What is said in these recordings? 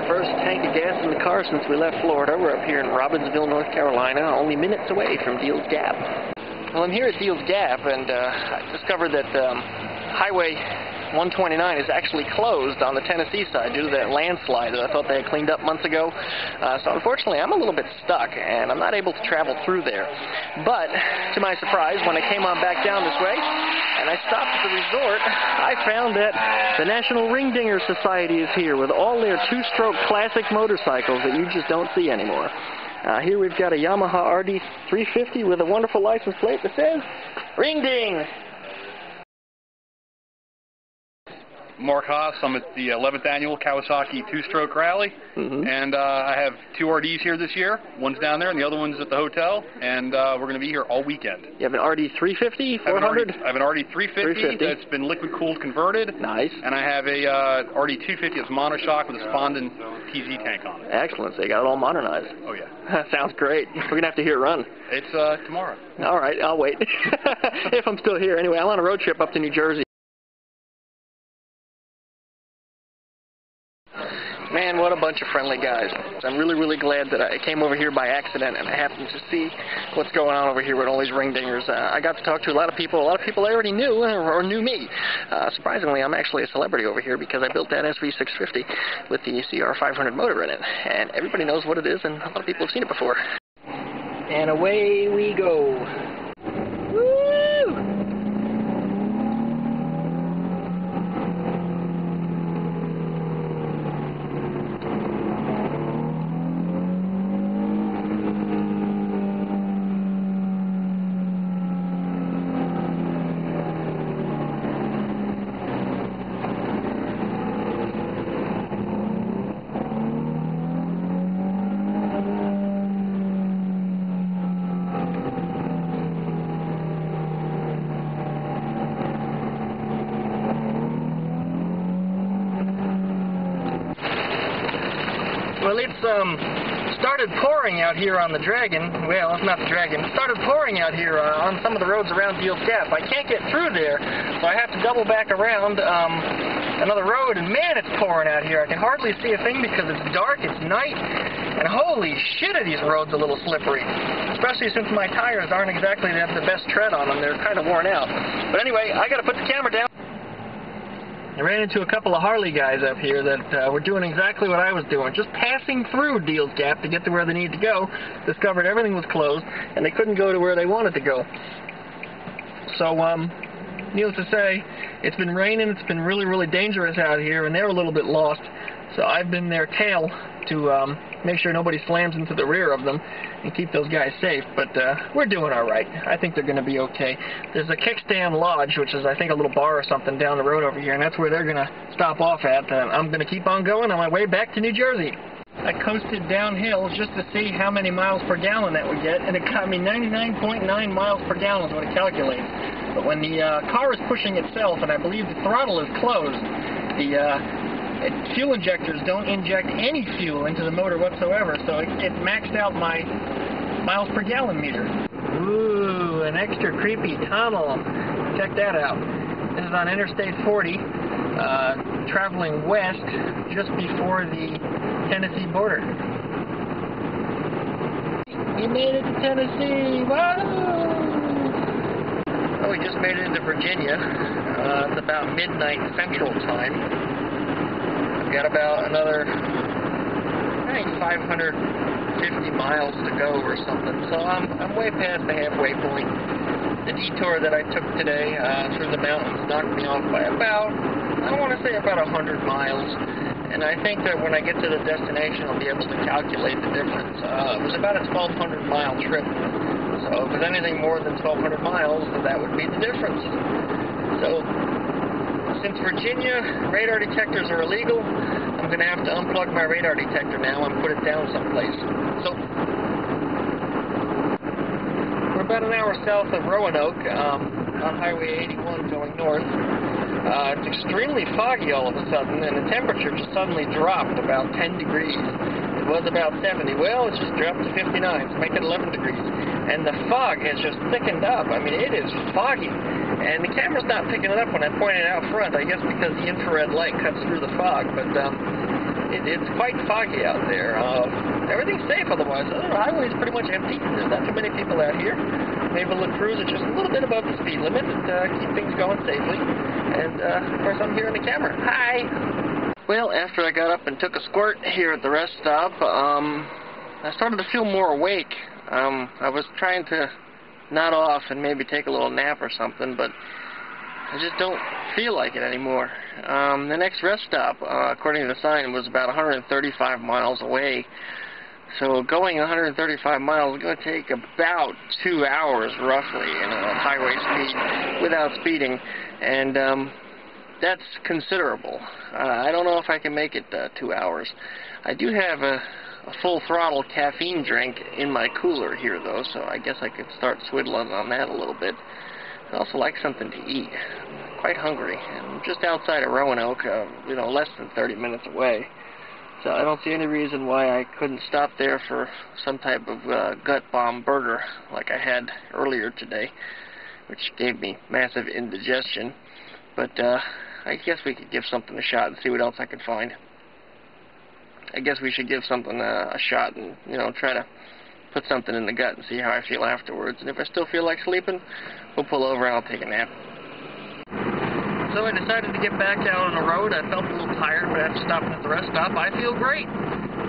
our first tank of gas in the car since we left Florida. We're up here in Robbinsville, North Carolina, only minutes away from Deals Gap. Well, I'm here at Deals Gap, and I discovered that Highway 129 is actually closed on the Tennessee side due to that landslide that I thought they had cleaned up months ago. So unfortunately, I'm a little bit stuck, and I'm not able to travel through there. But, to my surprise, when I came on back down this way, and I stopped at the resort, I found that the National Ring Dinger Society is here with all their two-stroke classic motorcycles that you just don't see anymore. Here we've got a Yamaha RD 350 with a wonderful license plate that says, Ring Ding! Mark Haas. I'm at the 11th annual Kawasaki two-stroke rally, and I have two RDs here this year. One's down there, and the other one's at the hotel, and we're going to be here all weekend. You have an RD 350, 400? I have an RD 350 that's been liquid-cooled converted. Nice. And I have a RD 250 that's monoshock with a Spondon TZ tank on it. Excellent. So you got it all modernized. Oh, yeah. That sounds great. We're going to have to hear it run. It's tomorrow. All right, I'll wait. If I'm still here. Anyway, I'm on a road trip up to New Jersey. Man, what a bunch of friendly guys. I'm really, really glad that I came over here by accident and I happened to see what's going on over here with all these ring dingers. I got to talk to a lot of people I already knew or knew me. Surprisingly, I'm actually a celebrity over here because I built that SV650 with the CR500 motor in it. And everybody knows what it is, and a lot of people have seen it before. And away we go. Well, it's started pouring out here on the Dragon. Well, not the Dragon. It started pouring out here on some of the roads around Deals Gap. I can't get through there, so I have to double back around another road, and man, it's pouring out here. I can hardly see a thing because it's dark, it's night, and holy shit are these roads a little slippery. Especially since my tires aren't exactly the best tread on them. They're kind of worn out. But anyway, I got to put the camera down. I ran into a couple of Harley guys up here that were doing exactly what I was doing, just passing through Deals Gap to get to where they needed to go, discovered everything was closed, and they couldn't go to where they wanted to go. So, needless to say, it's been raining, it's been really, really dangerous out here, and they're a little bit lost. So I've been their tail to make sure nobody slams into the rear of them and keep those guys safe. But we're doing all right. I think they're going to be okay. There's a Kickstand Lodge, which is, I think, a little bar or something down the road over here, and that's where they're going to stop off at. And I'm going to keep on going on my way back to New Jersey. I coasted downhill just to see how many miles per gallon that would get, and it got me 99.9 miles per gallon is what it calculates. But when the car is pushing itself, and I believe the throttle is closed, the fuel injectors don't inject any fuel into the motor whatsoever, so it maxed out my miles per gallon meter. Ooh, an extra creepy tunnel. Check that out. This is on Interstate 40, traveling west just before the Tennessee border. We made it to Tennessee! Whoa! Well, we just made it into Virginia. It's about midnight Central Time. Got about another, I think, 550 miles to go or something. So I'm way past the halfway point. The detour that I took today through the mountains knocked me off by about, I want to say about 100 miles. And I think that when I get to the destination, I'll be able to calculate the difference. It was about a 1,200 mile trip. So if it's anything more than 1,200 miles, that would be the difference. So since Virginia radar detectors are illegal, I'm going to have to unplug my radar detector now and put it down someplace. So we're about an hour south of Roanoke on Highway 81 going north. It's extremely foggy all of a sudden, and the temperature just suddenly dropped about 10 degrees. It was about 70. Well, it's just dropped to 59, so make it 11 degrees. And the fog has just thickened up. I mean, it is foggy. And the camera's not picking it up when I point it out front, I guess because the infrared light cuts through the fog. But it's quite foggy out there. Everything's safe otherwise. The highway's pretty much empty. There's not too many people out here. I'm able to cruise at just a little bit above the speed limit and keep things going safely. And, of course, I'm here on the camera. Hi! Well, after I got up and took a squirt here at the rest stop, I started to feel more awake. I was trying to nod off and maybe take a little nap or something, but I just don't feel like it anymore. The next rest stop, according to the sign, was about 135 miles away. So going 135 miles is going to take about 2 hours, roughly, at highway speed without speeding. And that's considerable. I don't know if I can make it 2 hours. I do have a full throttle caffeine drink in my cooler here, though, so I guess I could start swiddling on that a little bit. I'd also like something to eat. I'm quite hungry. I'm just outside of Roanoke, less than 30 minutes away. So I don't see any reason why I couldn't stop there for some type of gut bomb burger like I had earlier today, which gave me massive indigestion. But I guess we could give something a shot and see what else I could find. I guess we should give something a shot and, try to put something in the gut and see how I feel afterwards. And if I still feel like sleeping, we'll pull over and I'll take a nap. So I decided to get back out on the road. I felt a little tired, but after stopping at the rest stop, I feel great.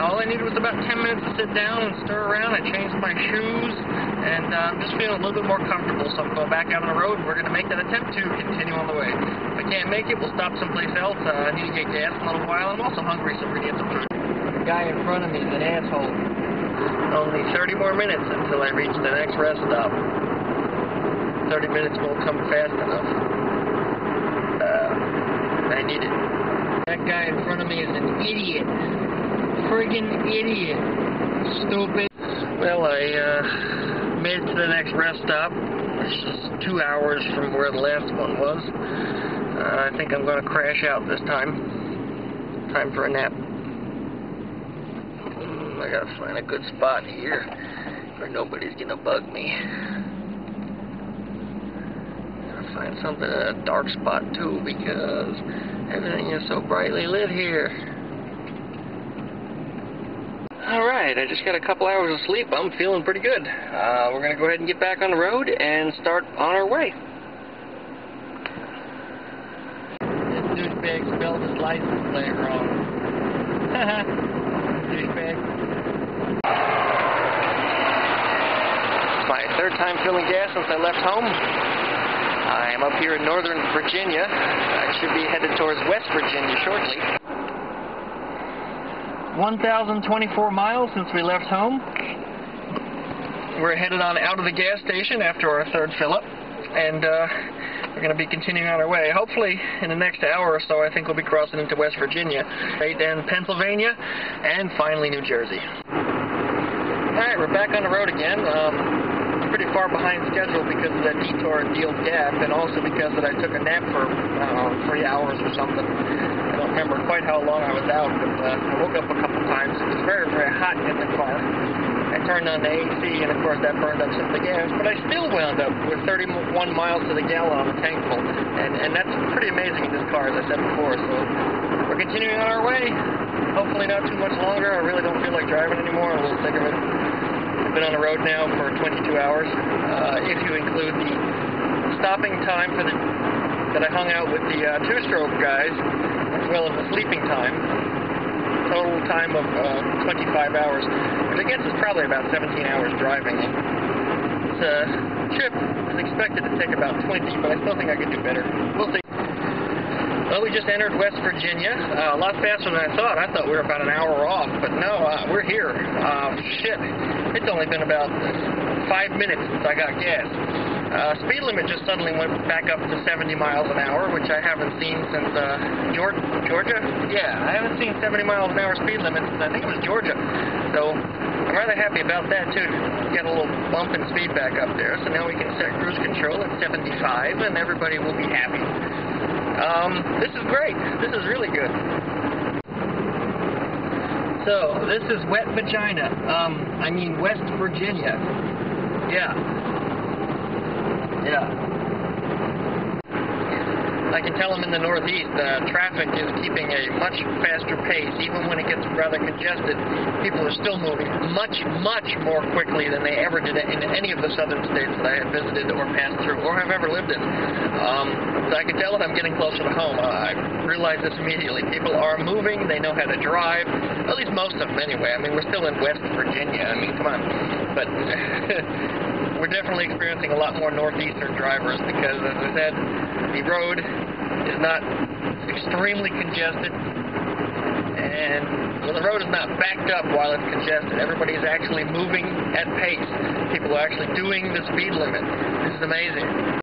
All I needed was about 10 minutes to sit down and stir around. I changed my shoes, and I'm just feeling a little bit more comfortable. So I'm going back out on the road, and we're going to make that attempt to continue on the way. If I can't make it, we'll stop someplace else. I need to get gas in a little while. I'm also hungry, so we're going to get some food. The guy in front of me is an asshole. Only 30 more minutes until I reach the next rest stop. 30 minutes won't come fast enough. I need it. That guy in front of me is an idiot. Friggin' idiot. Stupid. Well, I made it to the next rest stop, which is 2 hours from where the last one was. I think I'm going to crash out this time. Time for a nap. I got to find a good spot here where nobody's going to bug me. Find something in a dark spot too, because everything is so brightly lit here. Alright, I just got a couple hours of sleep. I'm feeling pretty good. We're going to go ahead and get back on the road and start on our way. This douchebag spelled his license plate wrong. Douchebag. It's my third time filling gas since I left home. I am up here in northern Virginia. I should be headed towards West Virginia shortly. 1,024 miles since we left home. We're headed on out of the gas station after our third fill-up, and we're going to be continuing on our way. Hopefully, in the next hour or so, I think we'll be crossing into West Virginia, right, then Pennsylvania, and finally New Jersey. Alright, we're back on the road again. Pretty far behind schedule because of that detour at Deal Gap, and also because that I took a nap for 3 hours or something. I don't remember quite how long I was out, but I woke up a couple times. It was very, very hot in the car. I turned on the AC, and of course that burned up some of the gas, but I still wound up with 31 miles to the gallon on the tank full, and that's pretty amazing in this car, as I said before. So we're continuing on our way. Hopefully not too much longer. I really don't feel like driving anymore. I'm a little sick of it. Been on the road now for 22 hours, if you include the stopping time that I hung out with the two-stroke guys, as well as the sleeping time. Total time of 25 hours, which I guess is probably about 17 hours driving. This trip is expected to take about 20, but I still think I could do better. We'll see. Well, we just entered West Virginia, a lot faster than I thought. I thought we were about an hour off, but no, we're here. Shit, it's only been about 5 minutes since I got gas. Speed limit just suddenly went back up to 70 miles an hour, which I haven't seen since Georgia? Yeah, I haven't seen 70 miles an hour speed limit since I think it was Georgia. So I'm rather happy about that, too. Get a little bump in speed back up there, so now we can set cruise control at 75, and everybody will be happy. This is great. This is really good. So, this is Wet Vagina. I mean West Virginia. Yeah. I can tell them in the Northeast, traffic is keeping a much faster pace. Even when it gets rather congested, people are still moving much, much more quickly than they ever did in any of the southern states that I have visited or passed through or have ever lived in. So I can tell that I'm getting closer to home. I realize this immediately. People are moving. They know how to drive. At least most of them, anyway. I mean, we're still in West Virginia. I mean, come on. But we're definitely experiencing a lot more northeastern drivers because, as I said, the road is not extremely congested, and the road is not backed up while it's congested. Everybody is actually moving at pace. People are actually doing the speed limit. This is amazing.